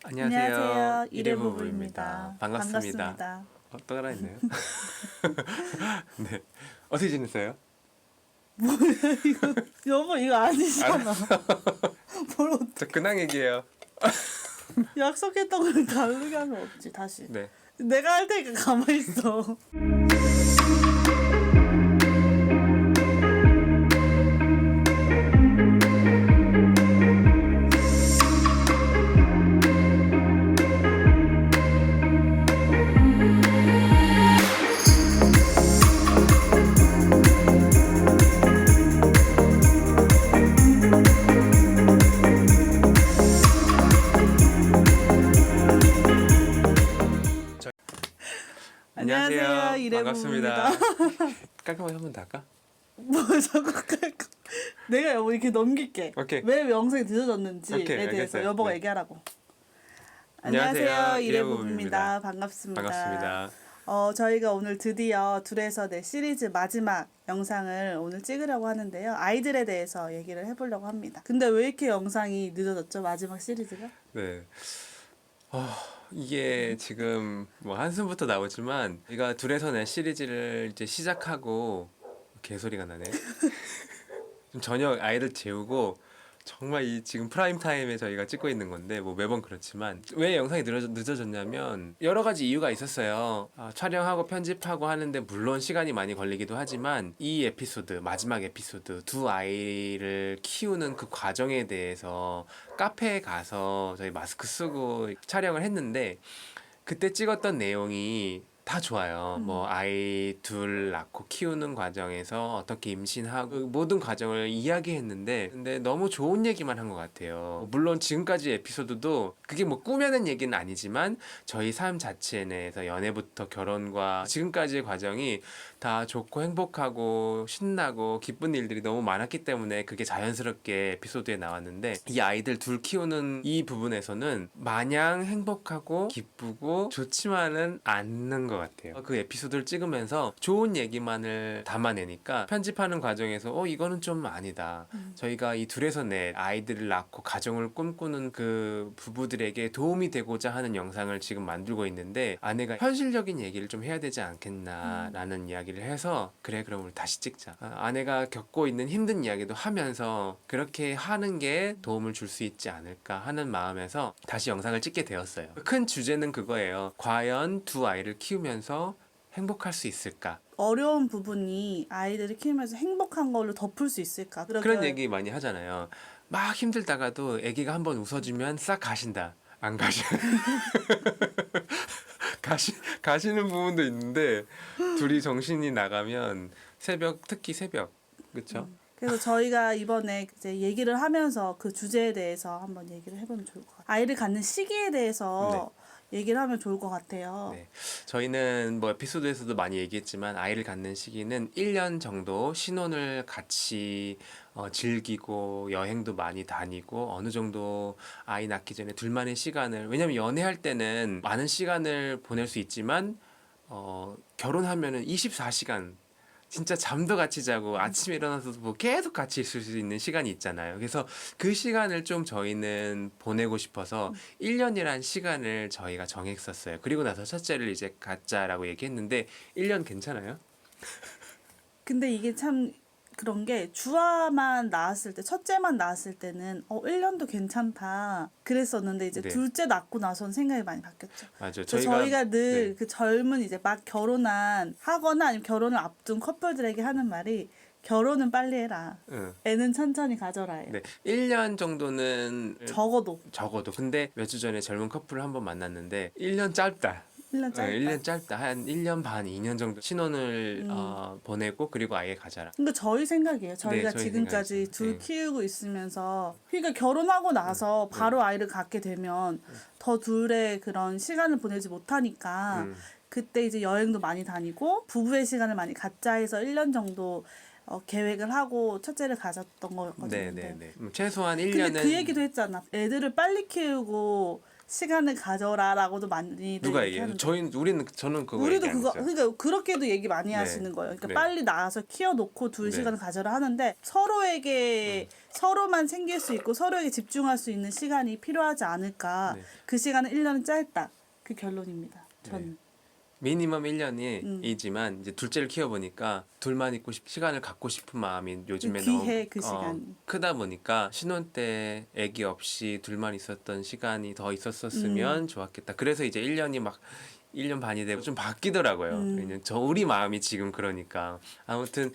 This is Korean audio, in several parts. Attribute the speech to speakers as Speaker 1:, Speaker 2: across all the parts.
Speaker 1: 안녕하세요.
Speaker 2: 일회
Speaker 1: 이래부부입니다.
Speaker 2: 부부입니다. 반갑습니다.
Speaker 1: 반갑습니다.
Speaker 2: 또 따라했네요. 네. 어떻게 지냈어요?
Speaker 1: 뭐야 이거? 여보 이거 아니잖아. 뭘
Speaker 2: 저 근황 얘기예요.
Speaker 1: 약속했던 걸 다르게 하면 어찌 다시.
Speaker 2: 네.
Speaker 1: 내가 할 테니까 가만히 있어.
Speaker 2: 저...
Speaker 1: 안녕하세요. 이래부부입니다.
Speaker 2: 깔끔하게 한 번 더 할까?
Speaker 1: 뭐 자꾸 깔끔. 내가 여보 이렇게 넘길게.
Speaker 2: 오케이.
Speaker 1: 왜 영상이 늦어졌는지에
Speaker 2: 오케이,
Speaker 1: 대해서
Speaker 2: 알겠어요.
Speaker 1: 여보가
Speaker 2: 네.
Speaker 1: 얘기하라고.
Speaker 2: 안녕하세요.
Speaker 1: 안녕하세요.
Speaker 2: 이래부부입니다.
Speaker 1: 이래부부입니다. 반갑습니다.
Speaker 2: 반갑습니다.
Speaker 1: 저희가 오늘 드디어 둘에서 내 시리즈 마지막 영상을 오늘 찍으려고 하는데요. 아이들에 대해서 얘기를 해보려고 합니다. 근데 왜 이렇게 영상이 늦어졌죠? 마지막 시리즈가?
Speaker 2: 네. 이게 지금 뭐 한숨부터 나오지만 우리가 둘에서 내 시리즈를 이제 시작하고 개소리가 나네. 좀 저녁 아이를 재우고 정말 이 지금 프라임 타임에 저희가 찍고 있는 건데 뭐 매번 그렇지만 왜 영상이 늦어졌냐면 여러 가지 이유가 있었어요. 촬영하고 편집하고 하는데 물론 시간이 많이 걸리기도 하지만 이 에피소드 마지막 에피소드 두 아이를 키우는 그 과정에 대해서 카페에 가서 저희 마스크 쓰고 촬영을 했는데 그때 찍었던 내용이 다 좋아요. 뭐 아이 둘 낳고 키우는 과정에서 어떻게 임신하고 그 모든 과정을 이야기했는데 근데 너무 좋은 얘기만 한 것 같아요. 물론 지금까지 에피소드도 그게 뭐 꾸며낸 얘기는 아니지만 저희 삶 자체 내에서 연애부터 결혼과 지금까지의 과정이 다 좋고 행복하고 신나고 기쁜 일들이 너무 많았기 때문에 그게 자연스럽게 에피소드에 나왔는데 이 아이들 둘 키우는 이 부분에서는 마냥 행복하고 기쁘고 좋지만은 않는 것 같아요. 그 에피소드를 찍으면서 좋은 얘기만을 담아내니까 편집하는 과정에서 이거는 좀 아니다. 저희가 이 둘에서 내 아이들을 낳고 가정을 꿈꾸는 그 부부들에게 도움이 되고자 하는 영상을 지금 만들고 있는데 아내가 현실적인 얘기를 좀 해야 되지 않겠나라는 이야기를 해서 그래 그럼 우리 다시 찍자. 아내가 겪고 있는 힘든 이야기도 하면서 그렇게 하는 게 도움을 줄 수 있지 않을까 하는 마음에서 다시 영상을 찍게 되었어요. 큰 주제는 그거예요. 과연 두 아이를 키우면서 행복할 수 있을까?
Speaker 1: 어려운 부분이 아이들을 키우면서 행복한 걸로 덮을 수 있을까?
Speaker 2: 그런 얘기 많이 하잖아요. 막 힘들다가도 아기가 한번 웃어주면 싹 가신다. 안 가시 가시는 부분도 있는데 둘이 정신이 나가면 특히 새벽 그쵸?
Speaker 1: 그래서 저희가 이번에 이제 얘기를 하면서 그 주제에 대해서 한번 얘기를 해보면 좋을 것 같아요. 아이를 갖는 시기에 대해서 얘기를 하면 좋을 것 같아요.
Speaker 2: 네. 저희는 뭐 에피소드에서도 많이 얘기했지만 아이를 갖는 시기는 1년 정도 신혼을 같이 즐기고 여행도 많이 다니고 어느 정도 아이 낳기 전에 둘만의 시간을 왜냐면 연애할 때는 많은 시간을 보낼 수 있지만 결혼하면은 24시간 진짜 잠도 같이 자고 아침에 일어나서도 뭐 계속 같이 있을 수 있는 시간이 있잖아요. 그래서 그 시간을 좀 저희는 보내고 싶어서 1년이란 시간을 저희가 정했었어요. 그리고 나서 첫째를 이제 갖자라고 얘기했는데 1년 괜찮아요?
Speaker 1: 근데 이게 참 그런 게 주아만 낳았을 때, 첫째만 낳았을 때는 1년도 괜찮다 그랬었는데 이제
Speaker 2: 네.
Speaker 1: 둘째 낳고 나서는 생각이 많이 바뀌었죠.
Speaker 2: 맞아요.
Speaker 1: 저희가 늘
Speaker 2: 네.
Speaker 1: 그 젊은 이제 막 하거나 아니면 결혼을 앞둔 커플들에게 하는 말이 결혼은 빨리 해라.
Speaker 2: 응.
Speaker 1: 애는 천천히 가져라예요.
Speaker 2: 네. 1년 정도는
Speaker 1: 적어도
Speaker 2: 근데 몇 주 전에 젊은 커플을 한번 만났는데 1년 짧다.
Speaker 1: 1년 짧다.
Speaker 2: 1년 짧다. 한 1년 반, 2년 정도 신혼을 보내고 그리고 아예 가자라.
Speaker 1: 근데 저희 생각이에요. 저희가
Speaker 2: 저희
Speaker 1: 지금까지
Speaker 2: 생각이죠.
Speaker 1: 둘
Speaker 2: 네.
Speaker 1: 키우고 있으면서 그러니까 결혼하고 나서 바로 아이를 갖게 되면 더 둘의 그런 시간을 보내지 못하니까 그때 이제 여행도 많이 다니고 부부의 시간을 많이 갖자 해서 1년 정도 계획을 하고 첫째를 가졌던 거였거든요.
Speaker 2: 네네네. 최소한
Speaker 1: 근데
Speaker 2: 1년은
Speaker 1: 그 얘기도 했잖아. 애들을 빨리 키우고 시간을 가져라라고도 많이
Speaker 2: 누가 얘기해요? 저는 그거
Speaker 1: 우리도
Speaker 2: 얘기 안
Speaker 1: 그거
Speaker 2: 했어요.
Speaker 1: 그러니까 그렇게도 얘기 많이
Speaker 2: 네.
Speaker 1: 하시는 거예요. 그러니까
Speaker 2: 네.
Speaker 1: 빨리 나와서 키워놓고 둘
Speaker 2: 네.
Speaker 1: 시간을 가져라 하는데 서로에게 서로만 생길 수 있고 서로에게 집중할 수 있는 시간이 필요하지 않을까.
Speaker 2: 네.
Speaker 1: 그 시간은 1년은 짧다. 그 결론입니다. 저는.
Speaker 2: 미니멈 1년이지만 이제 둘째를 키워보니까 둘만 있고 시간을 갖고 싶은 마음이 요즘에
Speaker 1: 귀해, 그 시간이.
Speaker 2: 크다 보니까 신혼 때 아기 없이 둘만 있었던 시간이 더 있었으면 좋았겠다. 그래서 이제 1년이 막 1년 반이 되고 좀 바뀌더라고요. 왜냐면 우리 마음이 지금 그러니까. 아무튼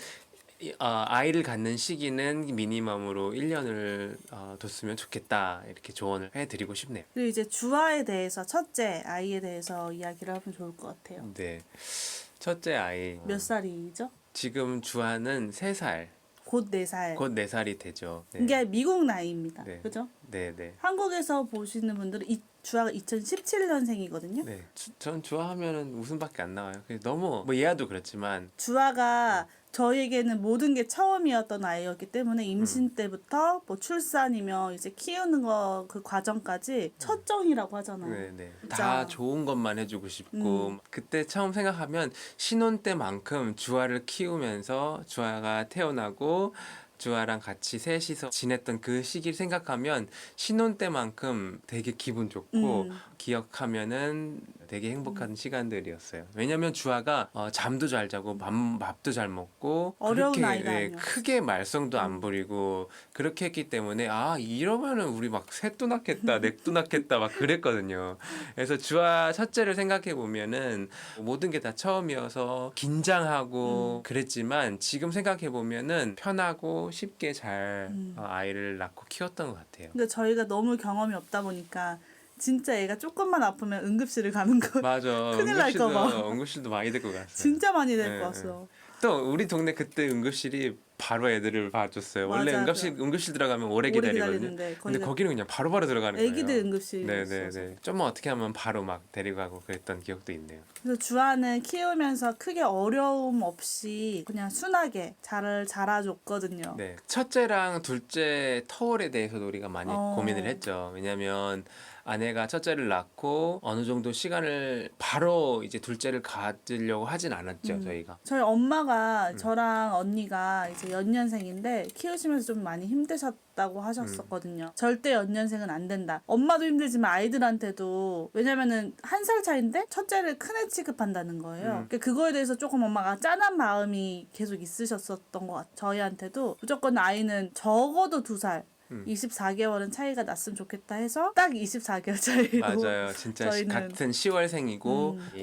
Speaker 2: 아이를 갖는 시기는 미니멈으로 1년을 뒀으면 좋겠다. 이렇게 조언을 해드리고 싶네요.
Speaker 1: 그리고 이제 주아에 대해서 첫째 아이에 대해서 이야기를 하면 좋을 것 같아요.
Speaker 2: 네. 첫째 아이.
Speaker 1: 몇 살이죠?
Speaker 2: 지금 주아는 3살.
Speaker 1: 곧 4살.
Speaker 2: 곧 4살이 되죠. 네.
Speaker 1: 이게 미국 나이입니다.
Speaker 2: 네.
Speaker 1: 그죠?
Speaker 2: 네, 네.
Speaker 1: 한국에서 보시는 분들은 주아가 2017년생이거든요.
Speaker 2: 네. 전 주아하면은 웃음밖에 안 나와요. 너무 뭐 예아도 그렇지만
Speaker 1: 주아가 저희에게는 모든 게 처음이었던 아이였기 때문에 임신 때부터 뭐 출산이며 이제 키우는 거 그 과정까지 첫 정이라고 하잖아요.
Speaker 2: 네, 네.
Speaker 1: 진짜.
Speaker 2: 다 좋은 것만 해주고 싶고 그때 처음 생각하면 신혼 때만큼 주아를 키우면서 주아가 태어나고 주아랑 같이 셋이서 지냈던 그 시기를 생각하면 신혼 때만큼 되게 기분 좋고 기억하면은 되게 행복한 시간들이었어요. 왜냐면 주아가 잠도 잘 자고 밥도 잘 먹고
Speaker 1: 어려운
Speaker 2: 그렇게
Speaker 1: 아이가 아니었어.
Speaker 2: 크게 말썽도 안 부리고 그렇게 했기 때문에 이러면은 우리 막 셋도 낳겠다, 넷도 낳겠다 막 그랬거든요. 그래서 주아 첫째를 생각해 보면은 모든 게 다 처음이어서 긴장하고 그랬지만 지금 생각해 보면은 편하고 쉽게 잘 아이를 낳고 키웠던 것 같아요.
Speaker 1: 근데 저희가 너무 경험이 없다 보니까 진짜 애가 조금만 아프면 응급실을 가는 거
Speaker 2: 맞아.
Speaker 1: 큰일 날까 봐.
Speaker 2: 응급실도 많이 데리고 갔어요.
Speaker 1: 진짜 많이 될
Speaker 2: 네,
Speaker 1: 것 같어.
Speaker 2: 또 우리 동네 그때 응급실이 바로 애들을 봐줬어요. 원래
Speaker 1: 맞아,
Speaker 2: 응급실 들어가면 오래
Speaker 1: 오래
Speaker 2: 기다리거든요.
Speaker 1: 기다리는데
Speaker 2: 근데
Speaker 1: 거기가
Speaker 2: 거기는 그냥 바로바로 들어가는 거예요.
Speaker 1: 애기들 응급실이
Speaker 2: 네네네.
Speaker 1: 있어서.
Speaker 2: 좀만 어떻게 하면 바로 막 데리고 가고 그랬던 기억도 있네요.
Speaker 1: 그래서 주아는 키우면서 크게 어려움 없이 그냥 순하게 잘 자라줬거든요.
Speaker 2: 네. 첫째랑 둘째 터울에 대해서도 우리가 많이 고민을 했죠. 왜냐면 아내가 첫째를 낳고 어느 정도 시간을 바로 이제 둘째를 가지려고 하진 않았죠, 저희가.
Speaker 1: 저희 엄마가 저랑 언니가 이제 연년생인데 키우시면서 좀 많이 힘드셨다고 하셨었거든요. 절대 연년생은 안 된다. 엄마도 힘들지만 아이들한테도 왜냐면은 1살 차인데 첫째를 큰애 취급한다는 거예요. 그러니까 그거에 대해서 조금 엄마가 짠한 마음이 계속 있으셨었던 것 같아요. 저희한테도 무조건 아이는 적어도 2살 24개월은 차이가 났으면 좋겠다 해서 딱 24개월 차이로
Speaker 2: 맞아요. 진짜
Speaker 1: 저희는
Speaker 2: 같은 10월생이고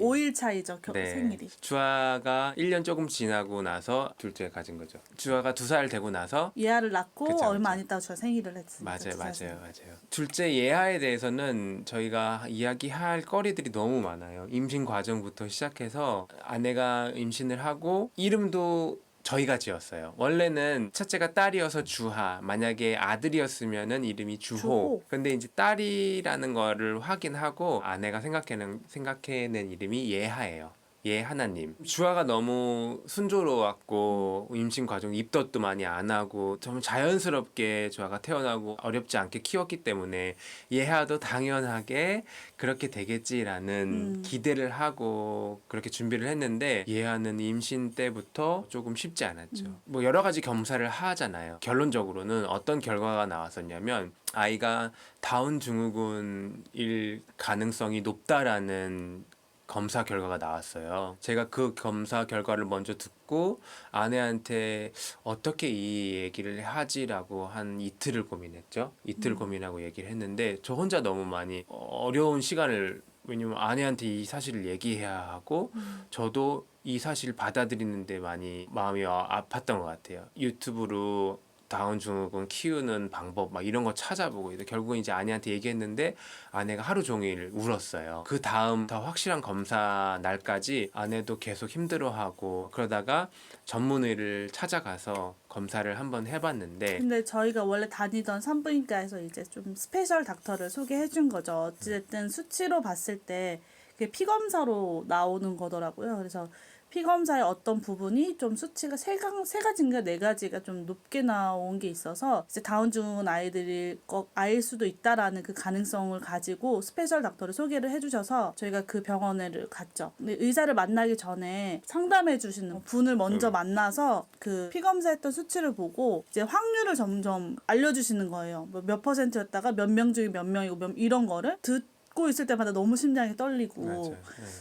Speaker 1: 5일 차이죠.
Speaker 2: 네.
Speaker 1: 생일이.
Speaker 2: 주아가 1년 조금 지나고 나서 둘째 가진 거죠. 주아가 2살 되고 나서
Speaker 1: 예아를 낳고
Speaker 2: 그쵸,
Speaker 1: 얼마
Speaker 2: 그쵸.
Speaker 1: 안 있다가 제가 생일을 했습니다.
Speaker 2: 맞아요. 둘째 예아에 대해서는 저희가 이야기할 거리들이 너무 많아요. 임신 과정부터 시작해서 아내가 임신을 하고 이름도 저희가 지었어요. 원래는 첫째가 딸이어서 주하, 만약에 아들이었으면은 이름이 주호.
Speaker 1: 주호.
Speaker 2: 근데 이제 딸이라는 거를 확인하고 아내가 생각해낸 이름이 예하예요. 예 하나님. 주아가 너무 순조로웠고 임신 과정 입덧도 많이 안 하고 좀 자연스럽게 주아가 태어나고 어렵지 않게 키웠기 때문에 예하도 당연하게 그렇게 되겠지라는 기대를 하고 그렇게 준비를 했는데 예하는 임신 때부터 조금 쉽지 않았죠. 뭐 여러 가지 검사를 하잖아요. 결론적으로는 어떤 결과가 나왔었냐면 아이가 다운 증후군일 가능성이 높다라는 검사 결과가 나왔어요. 제가 그 검사 결과를 먼저 듣고 아내한테 어떻게 이 얘기를 하지라고 한 이틀을 고민했죠. 이틀 고민하고 얘기를 했는데 저 혼자 너무 많이 어려운 시간을 왜냐면 아내한테 이 사실을 얘기해야 하고 저도 이 사실을 받아들이는데 많이 마음이 아팠던 것 같아요. 유튜브로 다운 증후군 키우는 방법 막 이런 거 찾아보고 결국은 이제 아내한테 얘기했는데 아내가 하루 종일 울었어요. 그 다음 더 확실한 검사 날까지 아내도 계속 힘들어하고 그러다가 전문의를 찾아가서 검사를 한번 해봤는데
Speaker 1: 근데 저희가 원래 다니던 산부인과에서 이제 좀 스페셜 닥터를 소개해 준 거죠. 어찌됐든 수치로 봤을 때 그게 피검사로 나오는 거더라고요. 그래서 피 검사의 어떤 부분이 좀 수치가 세 가지인가 네 가지가 좀 높게 나온 게 있어서 이제 다운 증후군 아이일 수도 있다라는 그 가능성을 가지고 스페셜 닥터를 소개를 해주셔서 저희가 그 병원을 갔죠. 근데 의사를 만나기 전에 상담해 주시는 분을 먼저 만나서 그 피 검사했던 수치를 보고 이제 확률을 점점 알려주시는 거예요. 뭐 몇 퍼센트였다가 몇 명 중에 몇 명이고 이런 거를 듣고 있을 때마다 너무 심장이 떨리고
Speaker 2: 맞아요. 네.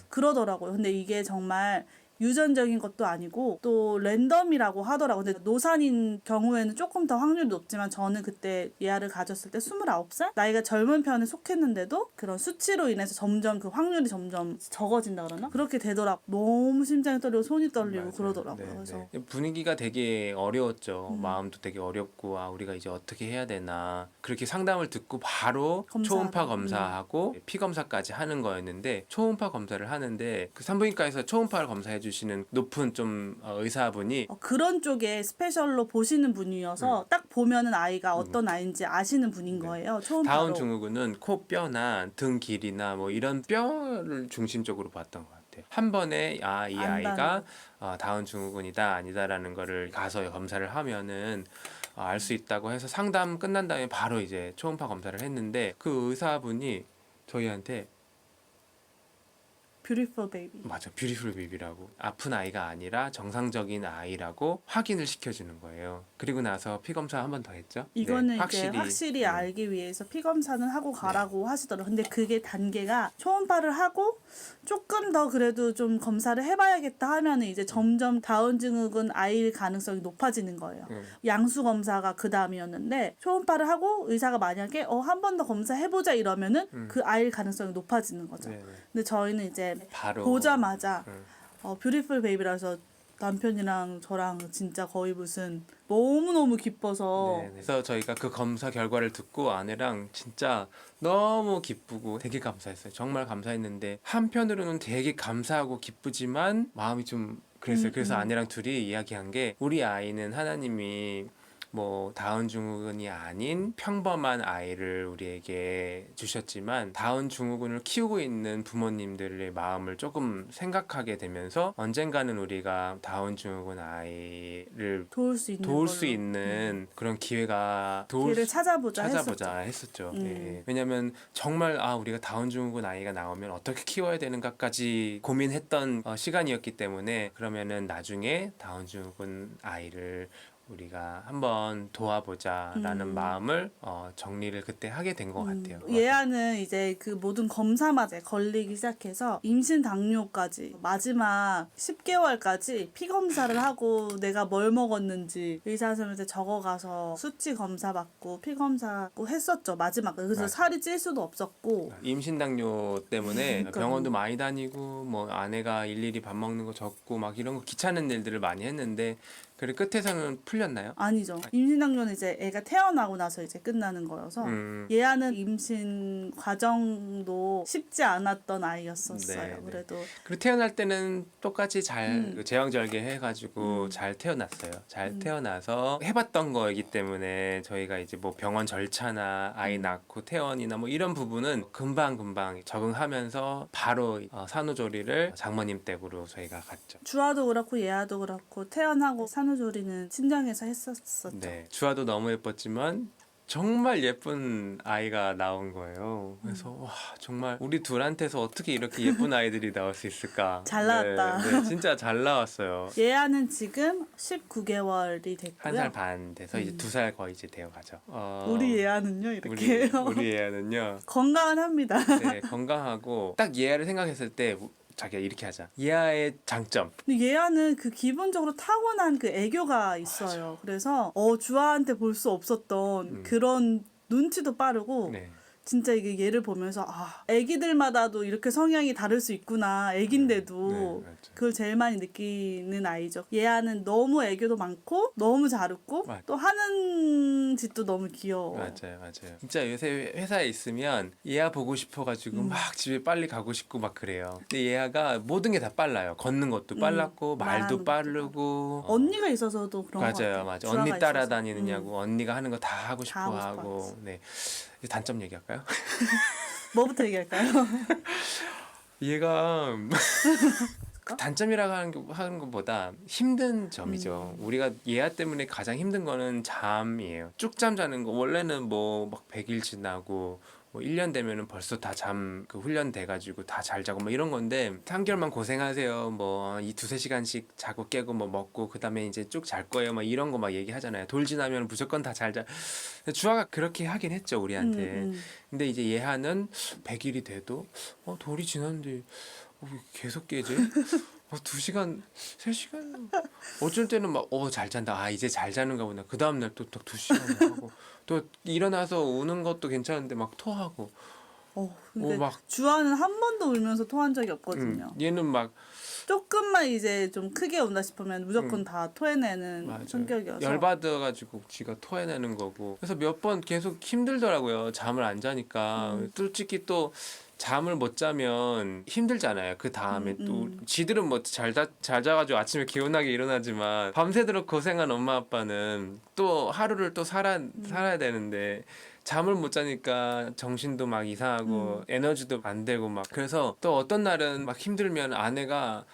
Speaker 1: 그러더라고요. 근데 이게 정말 유전적인 것도 아니고 또 랜덤이라고 하더라고요. 근데 노산인 경우에는 조금 더 확률이 높지만 저는 그때 예아를 가졌을 때 29살? 나이가 젊은 편에 속했는데도 그런 수치로 인해서 점점 그 확률이 점점 적어진다 그러나? 그렇게 되더라고. 너무 심장이 떨리고 손이 떨리고
Speaker 2: 맞아요.
Speaker 1: 그러더라고요.
Speaker 2: 네,
Speaker 1: 그래서
Speaker 2: 네. 분위기가 되게 어려웠죠. 마음도 되게 어렵고 아 우리가 이제 어떻게 해야 되나 그렇게 상담을 듣고 바로
Speaker 1: 검사하러.
Speaker 2: 초음파 검사하고 피 검사까지 하는 거였는데 초음파 검사를 하는데 그 산부인과에서 초음파를 검사해 주시는 높은 좀 의사분이
Speaker 1: 그런 쪽에 스페셜로 보시는 분이어서 딱 보면은 아이가 어떤 아이인지 아시는 분인 거예요. 초음파로.
Speaker 2: 다운 증후군은 코뼈나 등 길이나 뭐 이런 뼈를 중심적으로 봤던 것 같아요. 한 번에 이 아이가 다운 증후군이다 아니다라는 거를 가서 검사를 하면은 알 수 있다고 해서 상담 끝난 다음에 바로 이제 초음파 검사를 했는데 그 의사분이 저희한테
Speaker 1: 뷰티풀 베이비.
Speaker 2: 맞아 뷰티풀 베이비라고 아픈 아이가 아니라 정상적인 아이라고 확인을 시켜주는 거예요. 그리고 나서 피 검사 한 번 더 했죠.
Speaker 1: 이거는 이제 확실히 알기 위해서 피 검사는 하고 가라고 하시더라고요. 근데 그게 단계가 초음파를 하고 조금 더 그래도 좀 검사를 해봐야겠다 하면은 이제 점점 다운 증후군 아이일 가능성이 높아지는 거예요. 양수 검사가 그 다음이었는데 초음파를 하고 의사가 만약에 한 번 더 검사해보자 이러면은 그 아이일 가능성이 높아지는 거죠. 근데 저희는 이제
Speaker 2: 바로
Speaker 1: 보자마자 뷰티풀 베이비라서 남편이랑 저랑 진짜 거의 무슨 너무너무 기뻐서
Speaker 2: 그래서 저희가 그 검사 결과를 듣고 아내랑 진짜 너무 기쁘고 되게 감사했어요. 정말 감사했는데 한편으로는 되게 감사하고 기쁘지만 마음이 좀 그랬어요. 그래서 아내랑 둘이 이야기한 게 우리 아이는 하나님이 뭐 다운 증후군이 아닌 평범한 아이를 우리에게 주셨지만 다운 증후군을 키우고 있는 부모님들의 마음을 조금 생각하게 되면서 언젠가는 우리가 다운 증후군 아이를
Speaker 1: 도울 수 있는
Speaker 2: 도울 수 있는 그런 기회가
Speaker 1: 기회를 찾아보자
Speaker 2: 했었죠. 예. 왜냐하면 정말 우리가 다운 증후군 아이가 나오면 어떻게 키워야 되는가까지 고민했던 시간이었기 때문에 그러면은 나중에 다운 증후군 아이를 우리가 한번 도와보자라는 마음을 정리를 그때 하게 된 것 같아요.
Speaker 1: 예아는 이제 그 모든 검사마다 걸리기 시작해서 임신 당뇨까지 마지막 10개월까지 피 검사를 하고 내가 뭘 먹었는지 의사 선생님한테 적어가서 수치 검사 받고 피 검사 했었죠. 마지막 그래서
Speaker 2: 맞아요.
Speaker 1: 살이 찔 수도 없었고
Speaker 2: 임신 당뇨 때문에
Speaker 1: 그러니까요.
Speaker 2: 병원도 많이 다니고 뭐 아내가 일일이 밥 먹는 거 적고 막 이런 거 귀찮은 일들을 많이 했는데 그래 끝에서는 풀렸나요?
Speaker 1: 아니죠. 임신 당뇨는 이제 애가 태어나고 나서 이제 끝나는 거여서 예아는 임신 과정도 쉽지 않았던 아이였었어요.
Speaker 2: 네, 네.
Speaker 1: 그래도
Speaker 2: 그리고 태어날 때는 똑같이 잘 제왕절개 해가지고 잘 태어났어요. 잘 태어나서 해봤던 거이기 때문에 저희가 이제 뭐 병원 절차나 아이 낳고 퇴원이나 뭐 이런 부분은 금방 적응하면서 바로 산후조리를 장모님 댁으로 저희가 갔죠.
Speaker 1: 주아도 그렇고 예아도 그렇고 태어나고 산후조리는 친정에서 했었었죠.
Speaker 2: 네, 주아도 너무 예뻤지만 정말 예쁜 아이가 나온 거예요. 그래서 와 정말 우리 둘한테서 어떻게 이렇게 예쁜 아이들이 나올 수 있을까?
Speaker 1: 잘 나왔다.
Speaker 2: 네, 진짜 잘 나왔어요.
Speaker 1: 예아는 지금 19개월이 됐고요.
Speaker 2: 1살 반 돼서 이제 2살 거의 이제 되어가죠.
Speaker 1: 우리 예아는요 이렇게 해요.
Speaker 2: 우리 애는요.
Speaker 1: 건강은 합니다.
Speaker 2: 네, 건강하고 딱 예아를 생각했을 때 자기가 이렇게 하자. 예아의 장점.
Speaker 1: 근데 예아는 그 기본적으로 타고난 그 애교가 있어요. 그래서 주아한테 볼 수 없었던 그런 눈치도 빠르고
Speaker 2: 네.
Speaker 1: 진짜 이게 얘를 보면서 애기들마다도 이렇게 성향이 다를 수 있구나. 애긴데도
Speaker 2: 네, 맞죠.
Speaker 1: 그걸 제일 많이 느끼는 아이죠. 예아는 너무 애교도 많고 너무 잘 웃고
Speaker 2: 맞아.
Speaker 1: 또 하는 짓도 너무 귀여워.
Speaker 2: 맞아요. 진짜 요새 회사에 있으면 예아 보고 싶어가지고 막 집에 빨리 가고 싶고 막 그래요. 근데 예아가 모든 게 다 빨라요. 걷는 것도 빨랐고 말도
Speaker 1: 말하는
Speaker 2: 빠르고
Speaker 1: 언니가 있어서도 그런 거 같아요.
Speaker 2: 맞아.
Speaker 1: 주아가
Speaker 2: 언니
Speaker 1: 있어서.
Speaker 2: 따라다니느냐고 언니가 하는 거 다 하고 싶어
Speaker 1: 하고
Speaker 2: 하고.
Speaker 1: 싶어
Speaker 2: 네. 이제 단점 얘기할까요?
Speaker 1: 뭐부터 얘기할까요?
Speaker 2: 얘가
Speaker 1: 있을까?
Speaker 2: 단점이라고 하는 것보다 힘든 점이죠. 우리가 예아 때문에 가장 힘든 거는 잠이에요. 쭉잠 자는 거 원래는 뭐 막 100일 지나고 뭐 1년 되면은 벌써 다 잠 그 훈련 돼가지고 다 잘 자고 뭐 이런 건데 3개월만 고생하세요. 뭐 이 두세 시간씩 자고 깨고 뭐 먹고 그 다음에 이제 쭉 잘 거예요. 막 이런 거 막 얘기하잖아요. 돌 지나면 무조건 다 잘 자. 주아가 그렇게 하긴 했죠 우리한테. 근데 이제 예하는 100일이 돼도 돌이 지났는데 계속 깨지? 2시간, 3시간 어쩔 때는 막 잘 잔다. 아 이제 잘 자는가 보다. 그 다음날 또 2시간 하고 또 일어나서 우는 것도 괜찮은데 막 토하고
Speaker 1: 근데
Speaker 2: 막
Speaker 1: 주아는 한 번도 울면서 토한 적이 없거든요.
Speaker 2: 얘는 막
Speaker 1: 조금만 이제 좀 크게 온다 싶으면 무조건 다 토해내는
Speaker 2: 맞아요.
Speaker 1: 성격이어서.
Speaker 2: 열받아가지고 지가 토해내는 거고 그래서 몇 번 계속 힘들더라고요. 잠을 안 자니까 솔직히 또 잠을 못 자면 힘들잖아요. 그 다음에 또 지들은 뭐 잘 자가지고 아침에 개운하게 일어나지만 밤새도록 고생한 엄마 아빠는 또 하루를 또 살아야 되는데 잠을 못 자니까 정신도 막 이상하고 에너지도 안 되고 막 그래서 또 어떤 날은 막 힘들면 아내가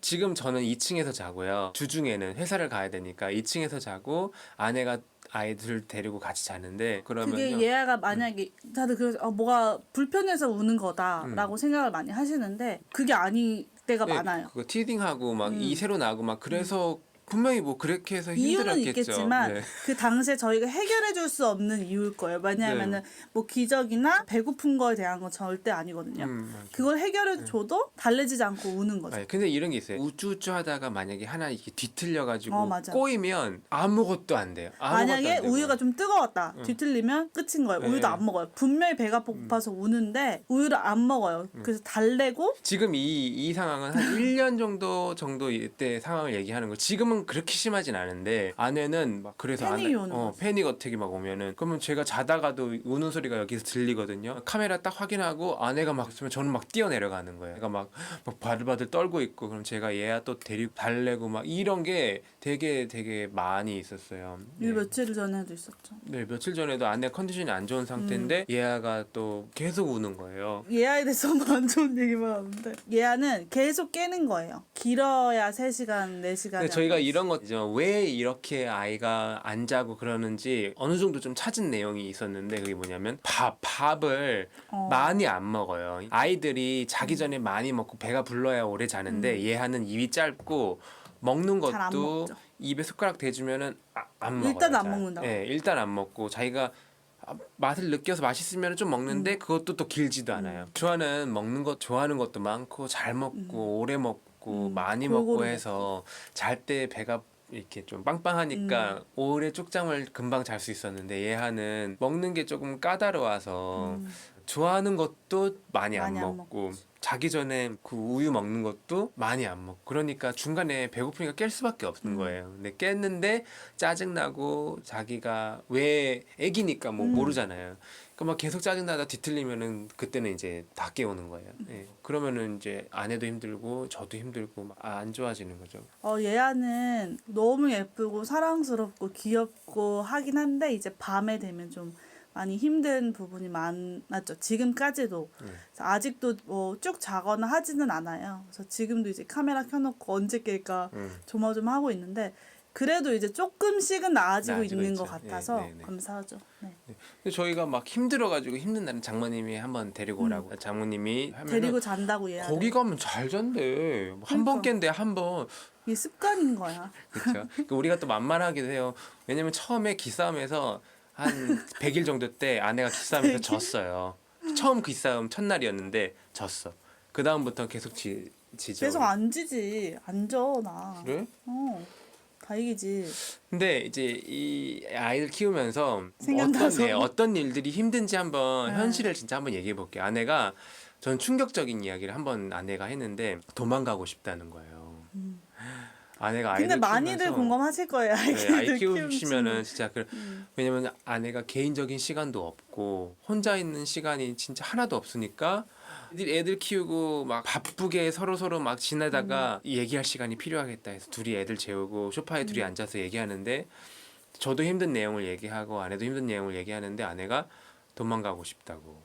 Speaker 2: 지금 저는 2층에서 자고요. 주중에는 회사를 가야 되니까 2층에서 자고 아내가 아이들 데리고 같이 자는데 그러면요.
Speaker 1: 그게 예아가 만약에 다들 그래서 뭐가 불편해서 우는 거다라고 생각을 많이 하시는데 그게 아닐 때가
Speaker 2: 네,
Speaker 1: 많아요.
Speaker 2: 그거 티딩하고 막 이 새로 나고 막 그래서 분명히 뭐 그렇게 해서
Speaker 1: 이유는
Speaker 2: 힘들었겠죠.
Speaker 1: 있겠지만
Speaker 2: 네.
Speaker 1: 그 당시에 저희가 해결해 줄 수 없는 이유일 거예요. 왜냐하면은 뭐 기저귀나 배고픈 거에 대한 건 절대 아니거든요.
Speaker 2: 맞아.
Speaker 1: 그걸 해결해 줘도 달래지지 않고 우는 거죠.
Speaker 2: 아니, 근데 이런 게 있어요. 우쭈우쭈 하다가 만약에 하나 이렇게 뒤틀려가지고
Speaker 1: 맞아.
Speaker 2: 꼬이면 아무것도 안 돼요. 아무것도
Speaker 1: 만약에
Speaker 2: 안 되고.
Speaker 1: 우유가 좀 뜨거웠다 뒤틀리면 끝인 거예요. 우유도 안 먹어요. 분명히 배가 고파서 우는데 우유를 안 먹어요. 그래서 달래고
Speaker 2: 지금 이 상황은 한 1년 정도 이때 상황을 얘기하는 거. 지금은 그렇게 심하진 않은데 아내는 막 그래서
Speaker 1: 패닉이 오는 거죠.
Speaker 2: 패닉 어택이 막 오면은 그러면 제가 자다가도 우는 소리가 여기서 들리거든요. 카메라 딱 확인하고 아내가 막 있으면 저는 막 뛰어내려가는 거예요. 애가 막 바들바들 떨고 있고 그럼 제가 얘야 또 데리고 달래고 막 이런 게 되게 많이 있었어요.
Speaker 1: 이 며칠 전에도 있었죠.
Speaker 2: 네, 며칠 전에도 아내 컨디션이 안 좋은 상태인데 얘가 또 계속 우는 거예요.
Speaker 1: 예아에 대해서 너무 안 좋은 얘기만 하는데 예아는 계속 깨는 거예요. 길어야 3시간, 4시간.
Speaker 2: 근데 저희가 이런 거죠. 왜 이렇게 아이가 안 자고 그러는지 어느 정도 좀 찾은 내용이 있었는데 그게 뭐냐면 밥을 많이 안 먹어요. 아이들이 자기 전에 많이 먹고 배가 불러야 오래 자는데 얘하는 입이 짧고 먹는
Speaker 1: 잘안
Speaker 2: 것도
Speaker 1: 먹죠.
Speaker 2: 입에 숟가락 대주면은 안 먹어요.
Speaker 1: 일단 안
Speaker 2: 잘.
Speaker 1: 먹는다고.
Speaker 2: 네, 일단 안 먹고 자기가 맛을 느껴서 맛있으면 좀 먹는데 그것도 또 길지도 않아요. 주아는 먹는 것 좋아하는 것도 많고 잘 먹고 오래 먹고 많이 먹고
Speaker 1: 골고루
Speaker 2: 해서 잘 때 배가 이렇게 좀 빵빵하니까 오래 쪽잠을 금방 잘 수 있었는데 얘하는 먹는 게 조금 까다로워서 좋아하는 것도 많이 안
Speaker 1: 많이 안
Speaker 2: 먹고 자기 전에 그 우유 먹는 것도 많이 안 먹고 그러니까 중간에 배고프니까 깰 수밖에 없는 거예요. 근데 깼는데 짜증나고 자기가 왜 애기니까 뭐 모르잖아요. 그러니까 막 계속 짜증나다 뒤틀리면은 그때는 이제 다 깨우는 거예요. 예. 그러면은 이제 아내도 힘들고 저도 힘들고 막 안 좋아지는 거죠.
Speaker 1: 예아는 너무 예쁘고 사랑스럽고 귀엽고 하긴 한데 이제 밤에 되면 좀 많이 힘든 부분이 많았죠. 지금까지도. 그래서 아직도 뭐 쭉 자거나 하지는 않아요. 그래서 지금도 이제 카메라 켜놓고 언제 깰까 조마조마하고 있는데 그래도 이제 조금씩은 나아지고
Speaker 2: 나아지고
Speaker 1: 있는
Speaker 2: 있죠.
Speaker 1: 것 같아서
Speaker 2: 네.
Speaker 1: 감사하죠. 네.
Speaker 2: 근데 저희가 막 힘들어가지고 힘든 날은 장모님이 한번 데리고 오라고. 장모님이 하면은
Speaker 1: 데리고 잔다고 얘야.
Speaker 2: 거기 가면 잘 잔대. 한 번 깬대 한 번.
Speaker 1: 이게 습관인 거야.
Speaker 2: 그렇죠. 우리가 또 만만하기도 해요. 왜냐면 처음에 기싸움에서 한 100일 정도 때 아내가 기싸움에서 졌어요. 처음 기싸움 첫날이었는데 졌어. 그 다음부터 계속 지죠.
Speaker 1: 계속 안 지지. 안 져, 나.
Speaker 2: 그래?
Speaker 1: 다 이기지.
Speaker 2: 근데 이제 이 아이를 키우면서
Speaker 1: 생각나서.
Speaker 2: 어떤 일들이 힘든지 한번 현실을 진짜 한번 얘기해 볼게요. 아내가 전 충격적인 이야기를 한번 아내가 했는데 도망가고 싶다는 거예요. 아내가 아이를
Speaker 1: 근데 많이들
Speaker 2: 키우면서
Speaker 1: 공감하실 거예요.
Speaker 2: 네, 아이
Speaker 1: 키우시는
Speaker 2: 키우시면은 진짜 왜냐면 아내가 개인적인 시간도 없고 혼자 있는 시간이 진짜 하나도 없으니까 애들 키우고 막 바쁘게 서로 막 지내다가 얘기할 시간이 필요하겠다 해서 둘이 애들 재우고 소파에 둘이 앉아서 얘기하는데 저도 힘든 내용을 얘기하고 아내도 힘든 내용을 얘기하는데 아내가 도망가고 싶다고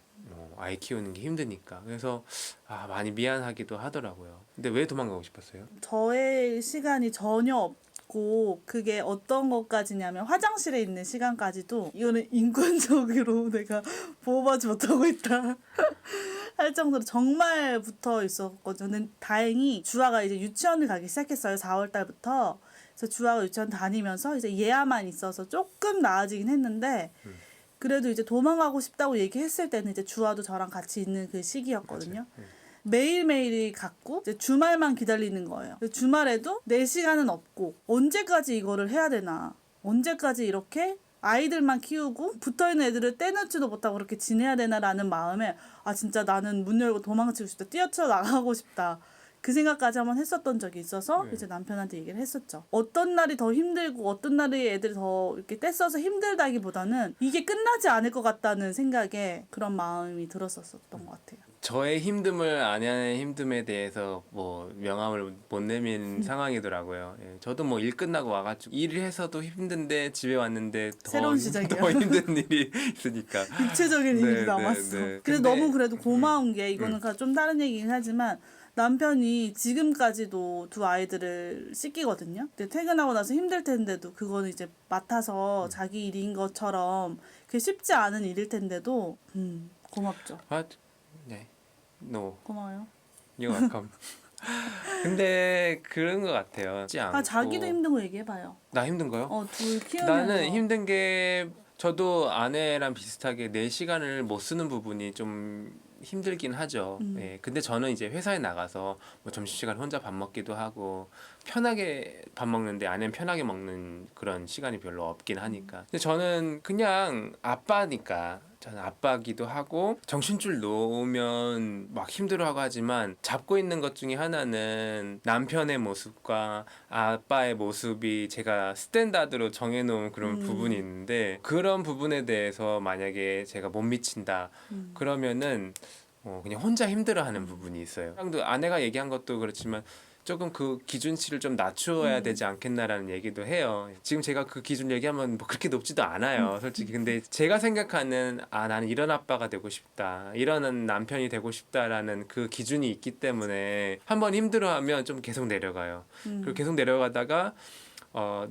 Speaker 2: 아이 키우는 게 힘드니까. 그래서 많이 미안하기도 하더라고요. 근데 왜 도망가고 싶었어요?
Speaker 1: 저의 시간이 전혀 없고 그게 어떤 것까지냐면 화장실에 있는 시간까지도 이거는 인권적으로 내가 보호받지 못하고 있다 할 정도로 정말 붙어 있었거든요. 근데 다행히 주아가 이제 유치원을 가기 시작했어요. 4월 달부터. 그래서 주아가 유치원 다니면서 이제 얘야만 있어서 조금 나아지긴 했는데 그래도 이제 도망가고 싶다고 얘기했을 때는 이제 주아도 저랑 같이 있는 그 시기였거든요. 매일매일이 같고 이제 주말만 기다리는 거예요. 주말에도 내 시간은 없고 언제까지 이거를 해야 되나. 언제까지 이렇게 아이들만 키우고 붙어있는 애들을 떼놓지도 못하고 그렇게 지내야 되나라는 마음에 진짜 나는 문 열고 도망치고 싶다. 뛰어쳐 나가고 싶다. 그 생각까지 한번 했었던 적이 있어서 이제 남편한테 얘기를 했었죠. 어떤 날이 더 힘들고 어떤 날이 애들이 더 이렇게 떼써서 힘들다기보다는 이게 끝나지 않을 것 같다는 생각에 그런 마음이 들었었던 것 같아요.
Speaker 2: 저의 힘듦을 아내의 힘듦에 대해서 뭐 명함을 못 내민 상황이더라고요. 예, 저도 뭐 일 끝나고 와가지고 일을 해서도 힘든데 집에 왔는데
Speaker 1: 새로운 시작이야.
Speaker 2: 더 힘든 일이 있으니까.
Speaker 1: 육체적인
Speaker 2: 네,
Speaker 1: 일이 남았어.
Speaker 2: 네.
Speaker 1: 그래서
Speaker 2: 근데-
Speaker 1: 너무 그래도 고마운 게 이거는 좀 다른 얘기긴 하지만 남편이 지금까지도 두 아이들을 씻기거든요. 근데 퇴근하고 나서 힘들 텐데도 그거는 이제 맡아서 자기 일인 것처럼 그게 쉽지 않은 일일 텐데도 고맙죠.
Speaker 2: 네, no,
Speaker 1: 고마워요.
Speaker 2: you're welcome. 근데 그런 것 같아요. 쉽지 않고.
Speaker 1: 자기도 힘든 거 얘기해봐요.
Speaker 2: 나 힘든 거요?
Speaker 1: 둘 키우면서.
Speaker 2: 나는 힘든 게 저도 아내랑 비슷하게 내 시간을 못 쓰는 부분이 좀 힘들긴 하죠. 예. 근데 저는 이제 회사에 나가서 뭐 점심시간 혼자 밥 먹기도 하고 편하게 밥 먹는데 아내는 편하게 먹는 그런 시간이 별로 없긴 하니까. 근데 저는 그냥 아빠니까 저는 아빠기도 하고 정신줄 놓으면 막 힘들어하고 하지만 잡고 있는 것 중에 하나는 남편의 모습과 아빠의 모습이 제가 스탠다드로 정해놓은 그런 부분이 있는데 그런 부분에 대해서 만약에 제가 못 미친다 그러면은 그냥 혼자 힘들어하는 부분이 있어요. 아내가 얘기한 것도 그렇지만 조금 그 기준치를 좀 낮추어야 되지 않겠나라는 얘기도 해요. 지금 제가 그 기준 얘기하면 뭐 그렇게 높지도 않아요, 솔직히. 근데 제가 생각하는 나는 이런 아빠가 되고 싶다, 이런 남편이 되고 싶다라는 그 기준이 있기 때문에 한번 힘들어하면 좀 계속 내려가요. 그리고 계속 내려가다가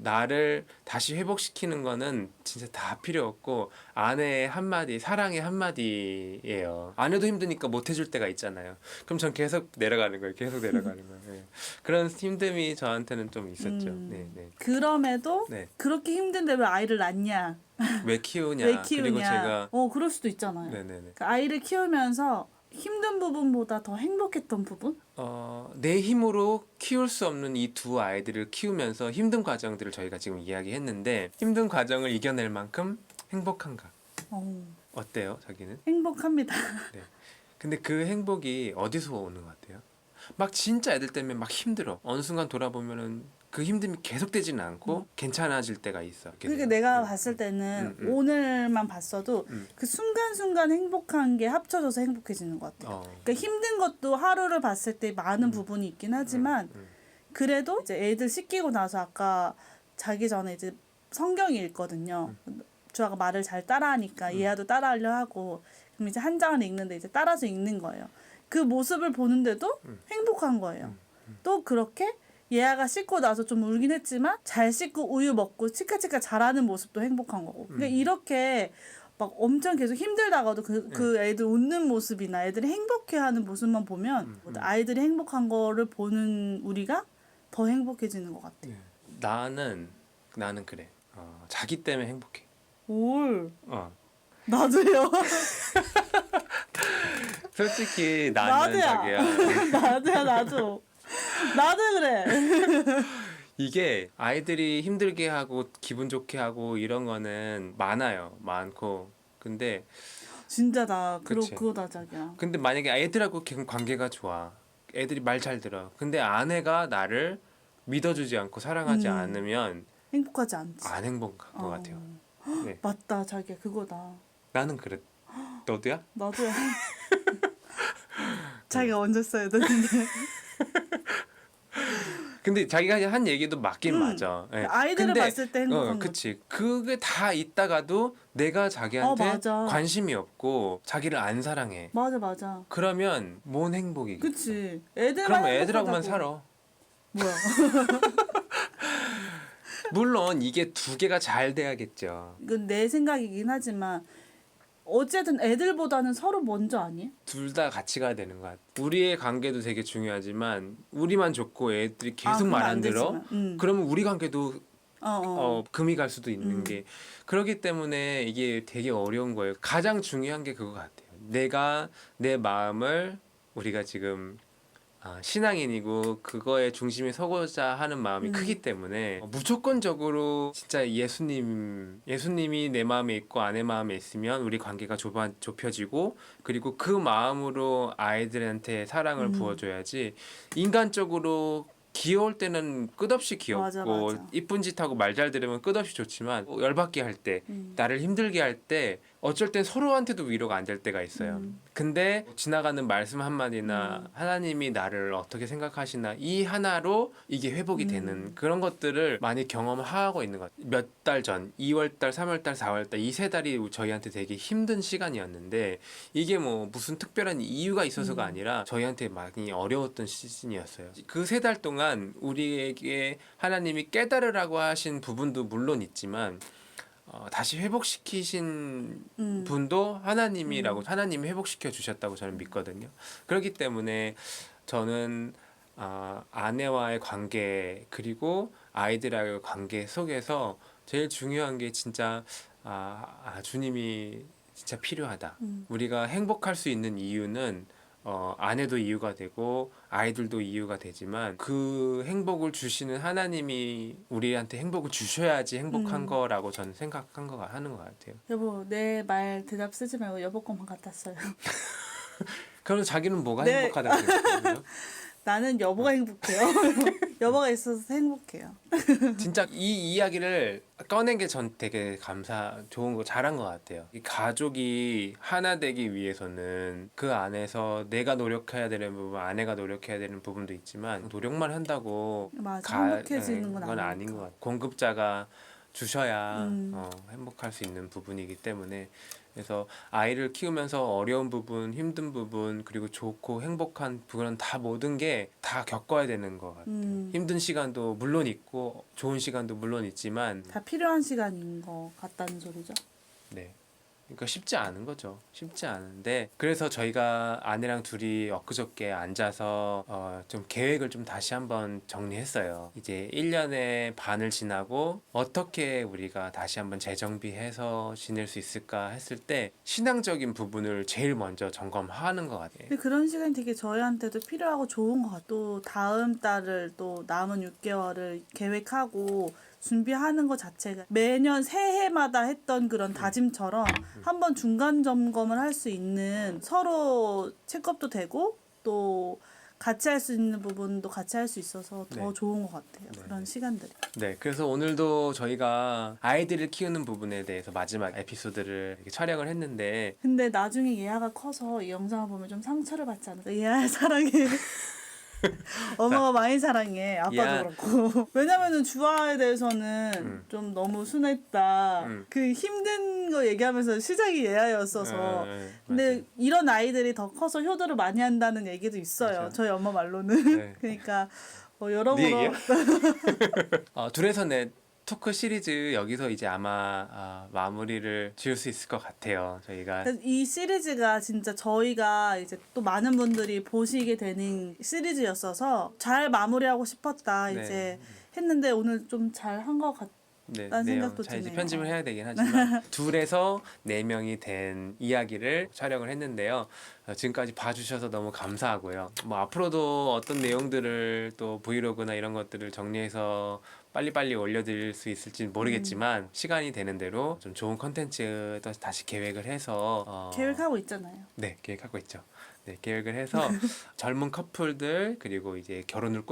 Speaker 2: 나를 다시 회복시키는 거는 진짜 다 필요 없고 아내의 한마디, 사랑의 한마디예요. 아내도 힘드니까 못 해줄 때가 있잖아요. 그럼 전 계속 내려가는 거예요. 계속 내려가는 거예요. 예. 그런 힘듦이 저한테는 좀 있었죠. 네, 네.
Speaker 1: 그럼에도
Speaker 2: 네.
Speaker 1: 그렇게 힘든데 왜 아이를 낳냐?
Speaker 2: 왜 키우냐?
Speaker 1: 왜 키우냐?
Speaker 2: 그리고 제가
Speaker 1: 그럴 수도 있잖아요.
Speaker 2: 네네네.
Speaker 1: 그 아이를 키우면서 힘든 부분보다 더 행복했던 부분?
Speaker 2: 내 힘으로 키울 수 없는 이 두 아이들을 키우면서 힘든 과정들을 저희가 지금 이야기했는데 힘든 과정을 이겨낼 만큼 행복한가? 어때요, 자기는?
Speaker 1: 행복합니다.
Speaker 2: 네. 근데 그 행복이 어디서 오는 것 같아요? 막 진짜 애들 때문에 막 힘들어. 어느 순간 돌아보면은 그 힘듦이 계속되지는 않고 괜찮아질 때가 있어.
Speaker 1: 그러니까 내가 봤을 때는 오늘만 봤어도 그 순간순간 행복한 게 합쳐져서 행복해지는 것 같아요. 그러니까 힘든 것도 하루를 봤을 때 많은 부분이 있긴 하지만 그래도 이제 애들 씻기고 나서 아까 자기 전에 이제 성경 읽거든요. 주아가 말을 잘 따라하니까 얘야도 따라하려 하고 그럼 이제 한 장을 읽는데 이제 따라서 읽는 거예요. 그 모습을 보는데도 행복한 거예요. 또 그렇게 얘가 씻고 나서 좀 울긴 했지만 잘 씻고 우유 먹고 치카치카 잘하는 모습도 행복한 거고. 그러니까 이렇게 막 엄청 계속 힘들다가도 그 애들 웃는 모습이나 애들이 행복해하는 모습만 보면 아이들이 행복한 거를 보는 우리가 더 행복해지는 것 같아.
Speaker 2: 나는 그래. 자기 때문에 행복해.
Speaker 1: 올. 나도요.
Speaker 2: 솔직히 나는
Speaker 1: 나도야.
Speaker 2: 자기야.
Speaker 1: 나도야 나도. 나도 그래.
Speaker 2: 이게 아이들이 힘들게 하고 기분 좋게 하고 이런 거는 많고 근데
Speaker 1: 진짜
Speaker 2: 그치.
Speaker 1: 그거다 자기야.
Speaker 2: 근데 만약에 애들하고 관계가 좋아, 애들이 말 잘 들어, 근데 아내가 나를 믿어주지 않고 사랑하지 않으면
Speaker 1: 행복하지 않지.
Speaker 2: 안 행복한 것 같아요. 네.
Speaker 1: 맞다 자기야 그거다.
Speaker 2: 나는 그래. 너도야?
Speaker 1: 나도야. 자기가 먼저 써야 되는데.
Speaker 2: 근데 자기가 한 얘기도 맞긴 맞아. 예.
Speaker 1: 아이들을
Speaker 2: 근데,
Speaker 1: 봤을 때 행복한 거지.
Speaker 2: 그치. 그게 다 있다가도 내가 자기한테
Speaker 1: 맞아.
Speaker 2: 관심이 없고 자기를 안 사랑해.
Speaker 1: 맞아.
Speaker 2: 그러면 뭔 행복이겠어.
Speaker 1: 그치. 애들만
Speaker 2: 그럼 애들하고만
Speaker 1: 행복하다고.
Speaker 2: 살아.
Speaker 1: 뭐야?
Speaker 2: 물론 이게 두 개가 잘 돼야겠죠.
Speaker 1: 이건 내 생각이긴 하지만 어쨌든 애들보다는 서로 먼저 아니에요?
Speaker 2: 둘 다 같이 가야 되는 것 같아. 우리의 관계도 되게 중요하지만 우리만 좋고 애들이 계속 말
Speaker 1: 그건
Speaker 2: 안 들어?
Speaker 1: 되지만.
Speaker 2: 그러면 우리 관계도
Speaker 1: 어.
Speaker 2: 금이 갈 수도 있는 게 그렇기 때문에 이게 되게 어려운 거예요. 가장 중요한 게 그거 같아요. 내가 내 마음을 우리가 지금 신앙인이고 그거에 중심에 서고자 하는 마음이 크기 때문에 무조건적으로 진짜 예수님이 내 마음에 있고 아내 마음에 있으면 우리 관계가 좁혀지고 그리고 그 마음으로 아이들한테 사랑을 부어줘야지 인간적으로 귀여울 때는 끝없이 귀엽고
Speaker 1: 맞아.
Speaker 2: 이쁜 짓 하고 말 잘 들으면 끝없이 좋지만 열받게 할 때 나를 힘들게 할 때 어쩔 땐 서로한테도 위로가 안 될 때가 있어요. 근데 지나가는 말씀 한마디나 하나님이 나를 어떻게 생각하시나 이 하나로 이게 회복이 되는 그런 것들을 많이 경험하고 있는 것 같아요. 몇 달 전 2월달 3월달 4월달 이 세 달이 저희한테 되게 힘든 시간이었는데 이게 뭐 무슨 특별한 이유가 있어서가 아니라 저희한테 많이 어려웠던 시즌이었어요. 그 세 달 동안 우리에게 하나님이 깨달으라고 하신 부분도 물론 있지만 다시 회복시키신 분도 하나님이라고 하나님이 회복시켜 주셨다고 저는 믿거든요. 그렇기 때문에 저는 아내와의 관계 그리고 아이들과의 관계 속에서 제일 중요한 게 진짜 주님이 진짜 필요하다. 우리가 행복할 수 있는 이유는 아내도 이유가 되고 아이들도 이유가 되지만 그 행복을 주시는 하나님이 우리한테 행복을 주셔야지 행복한 거라고 저는 하는 것 같아요.
Speaker 1: 여보, 내 말 대답 쓰지 말고 여보 것만 갖다 써요.
Speaker 2: 그럼 자기는 뭐가
Speaker 1: 네.
Speaker 2: 행복하다고 생각해요?
Speaker 1: 나는 여보가 행복해요. 여보가 있어서 행복해요.
Speaker 2: 진짜 이 이야기를 꺼낸 게 전 되게 좋은 거 잘한 것 같아요. 이 가족이 하나 되기 위해서는 그 안에서 내가 노력해야 되는 부분, 아내가 노력해야 되는 부분도 있지만 노력만 한다고
Speaker 1: 맞아. 행복해지는 건
Speaker 2: 아닌 것 같아요. 공급자가 주셔야 행복할 수 있는 부분이기 때문에 그래서 아이를 키우면서 어려운 부분, 힘든 부분, 그리고 좋고 행복한 부분 다 모든 게 다 겪어야 되는 것 같아요. 힘든 시간도 물론 있고 좋은 시간도 물론 있지만
Speaker 1: 다 필요한 시간인 것 같다는 소리죠.
Speaker 2: 네. 그러니까 쉽지 않은 거죠. 쉽지 않은데 그래서 저희가 아내랑 둘이 엊그저께 앉아서 좀 계획을 좀 다시 한번 정리했어요. 이제 1년의 반을 지나고 어떻게 우리가 다시 한번 재정비해서 지낼 수 있을까 했을 때 신앙적인 부분을 제일 먼저 점검하는 것 같아요.
Speaker 1: 근데 그런 시간이 되게 저희한테도 필요하고 좋은 것 같아요. 또 다음 달을 또 남은 6개월을 계획하고 준비하는 것 자체가 매년 새해마다 했던 그런 다짐처럼 한번 중간 점검을 할 수 있는 서로 체크업도 되고 또 같이 할 수 있는 부분도 같이 할 수 있어서 더 좋은 것 같아요. 그런 시간들이.
Speaker 2: 네, 그래서 오늘도 저희가 아이들을 키우는 부분에 대해서 마지막 에피소드를 이렇게 촬영을 했는데
Speaker 1: 근데 나중에 예아가 커서 이 영상을 보면 좀 상처를 받지 않을까? 예아 사랑해. 엄마가 많이 사랑해. 아빠도
Speaker 2: 예아.
Speaker 1: 그렇고. 왜냐면은 주아에 대해서는 좀 너무 순했다. 그 힘든 거 얘기하면서 시작이 예아였어서. 근데 이런 아이들이 더 커서 효도를 많이 한다는 얘기도 있어요.
Speaker 2: 맞아.
Speaker 1: 저희 엄마 말로는.
Speaker 2: 네.
Speaker 1: 그러니까
Speaker 2: 네
Speaker 1: 여러모로
Speaker 2: 얘기야? 둘에서 내 토크 시리즈 여기서 이제 아마 마무리를 지을 수 있을 것 같아요. 저희가
Speaker 1: 이 시리즈가 진짜 저희가 이제 또 많은 분들이 보시게 되는 시리즈였어서 잘 마무리하고 싶었다
Speaker 2: 네.
Speaker 1: 이제 했는데 오늘 좀 잘 한 것 같.
Speaker 2: 네,
Speaker 1: 딴
Speaker 2: 내용
Speaker 1: 생각도
Speaker 2: 잘 이제
Speaker 1: 드네요.
Speaker 2: 편집을 해야 되긴 하지만 둘에서 네 명이 된 이야기를 촬영을 했는데요. 지금까지 봐주셔서 너무 감사하고요. 뭐 앞으로도 어떤 내용들을 또 브이로그나 이런 것들을 정리해서 빨리빨리 올려드릴 수 있을지 모르겠지만 시간이 되는 대로 좀 좋은 컨텐츠 또 다시 계획을 해서
Speaker 1: 계획하고 있잖아요.
Speaker 2: 네, 계획하고 있죠. 네, 계획을 해서 젊은 커플들 그리고 이제 결혼을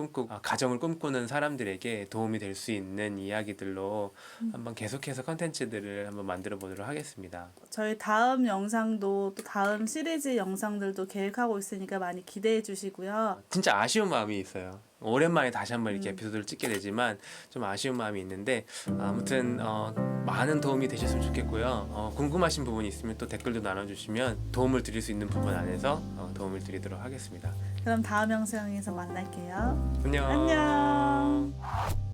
Speaker 2: 가정을 꿈꾸는 사람들에게 도움이 될 수 있는 이야기들로 한번 계속해서 컨텐츠들을 한번 만들어 보도록 하겠습니다.
Speaker 1: 저희 다음 영상도 또 다음 시리즈 영상들도 계획하고 있으니까 많이 기대해 주시고요.
Speaker 2: 진짜 아쉬운 마음이 있어요. 오랜만에 다시 한번 이렇게 에피소드를 찍게 되지만 좀 아쉬운 마음이 있는데 아무튼 많은 도움이 되셨으면 좋겠고요. 궁금하신 부분이 있으면 또 댓글도 나눠주시면 도움을 드릴 수 있는 부분 안에서 도움을 드리도록 하겠습니다.
Speaker 1: 그럼 다음 영상에서 만날게요.
Speaker 2: 안녕.
Speaker 1: 안녕.